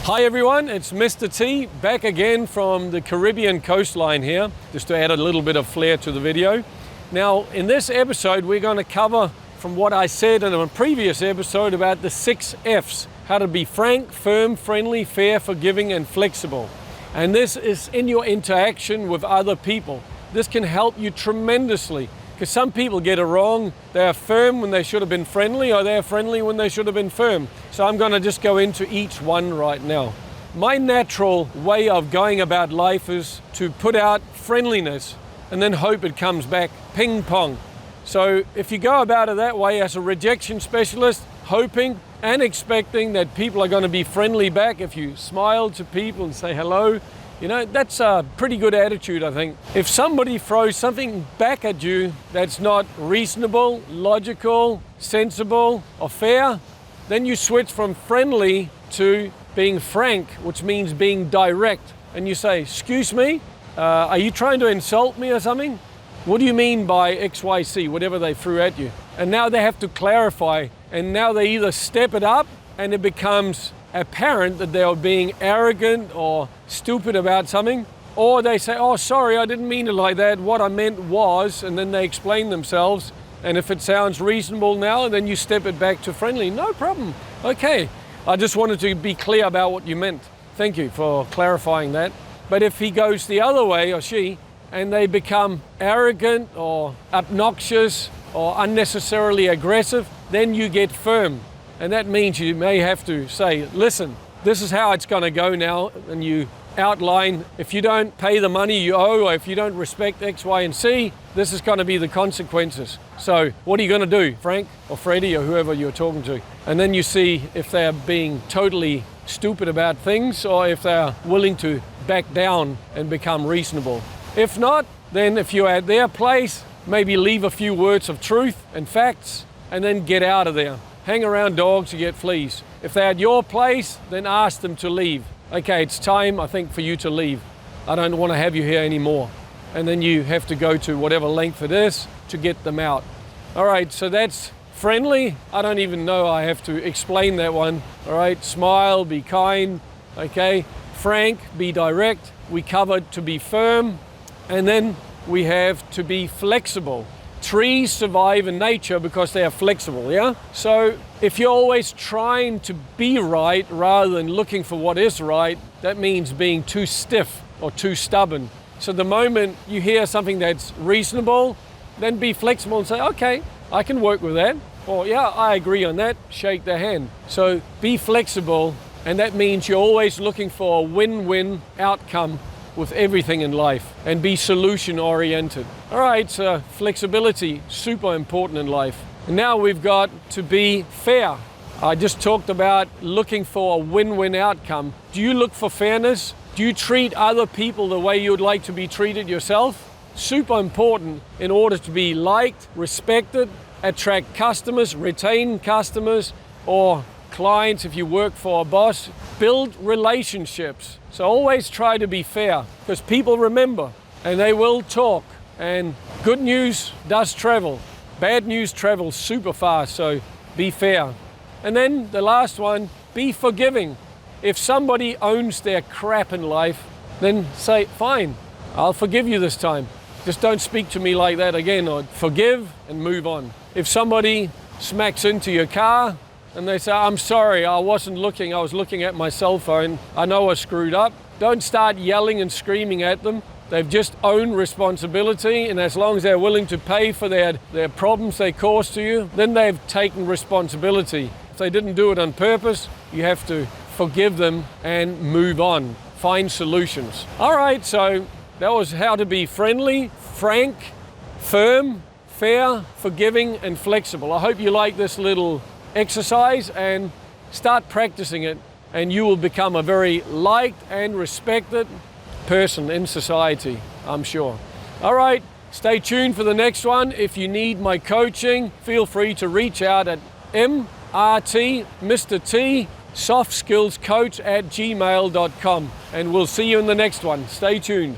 Hi everyone, it's Mr. T back again from the Caribbean coastline here, just to add a little bit of flair to the video. Now in this episode we're going to cover from what I said in a previous episode about the 6 F's, how to be frank, firm, friendly, fair, forgiving and flexible. And this is in your interaction with other people. This can help you tremendously because some people get it wrong. They are firm when they should have been friendly, or they're friendly when they should have been firm. So I'm going to just go into each one right now. My natural way of going about life is to put out friendliness and then hope it comes back ping pong. So if you go about it that way as a rejection specialist, hoping and expecting that people are going to be friendly back, if you smile to people and say hello, you know, that's a pretty good attitude, I think. If somebody throws something back at you that's not reasonable, logical, sensible, or fair, then you switch from friendly to being frank, which means being direct. And you say, excuse me, are you trying to insult me or something? What do you mean by XYZ, whatever they threw at you? And now they have to clarify, and now they either step it up and it becomes apparent that they are being arrogant or stupid about something, or they say, oh sorry, I didn't mean it like that, what I meant was, and then they explain themselves. And if it sounds reasonable now, then you step it back to friendly. No problem, okay, I just wanted to be clear about what you meant. Thank you for clarifying that. But if he goes the other way, or she, and they become arrogant or obnoxious or unnecessarily aggressive, then you get firm. And that means you may have to say, listen, this is how it's going to go now. And you outline, if you don't pay the money you owe, or if you don't respect X, Y, and Z, this is going to be the consequences. So what are you going to do, Frank or Freddie or whoever you're talking to? And then you see if they're being totally stupid about things, or if they're willing to back down and become reasonable. If not, then if you're at their place, maybe leave a few words of truth and facts, and then get out of there. Hang around dogs, you get fleas. If they're at your place, then ask them to leave. Okay, it's time, I think, for you to leave. I don't want to have you here anymore. And then you have to go to whatever length it is to get them out. All right, so that's friendly. I don't even know I have to explain that one. All right, smile, be kind, okay? Frank, be direct. We covered to be firm. And then we have to be flexible. Trees survive in nature because they are flexible, yeah? So if you're always trying to be right rather than looking for what is right, that means being too stiff or too stubborn. So the moment you hear something that's reasonable, then be flexible and say, okay, I can work with that. Or yeah, I agree on that, shake their hand. So be flexible, and that means you're always looking for a win-win outcome with everything in life, and be solution oriented. All right, so flexibility, super important in life. And now we've got to be fair. I just talked about looking for a win-win outcome. Do you look for fairness? Do you treat other people the way you would like to be treated yourself? Super important in order to be liked, respected, attract customers, retain customers, or clients if you work for a boss. Build relationships. So always try to be fair, because people remember and they will talk. And good news does travel. Bad news travels super fast, so be fair. And then the last one, be forgiving. If somebody owns their crap in life, then say, fine, I'll forgive you this time. Just don't speak to me like that again, or forgive and move on. If somebody smacks into your car, and they say, I'm sorry, I wasn't looking, I was looking at my cell phone, I know I screwed up. Don't start yelling and screaming at them. They've just owned responsibility, and as long as they're willing to pay for their problems they caused to you, then they've taken responsibility. If they didn't do it on purpose, you have to forgive them and move on. Find solutions. All right, so that was how to be friendly, frank, firm, fair, forgiving, and flexible. I hope you like this little exercise and start practicing it, and you will become a very liked and respected person in society, I'm sure. All right, stay tuned for the next one. If you need my coaching, feel free to reach out at MRT, Mr. T, softskillscoach@gmail.com, and we'll see you in the next one. Stay tuned.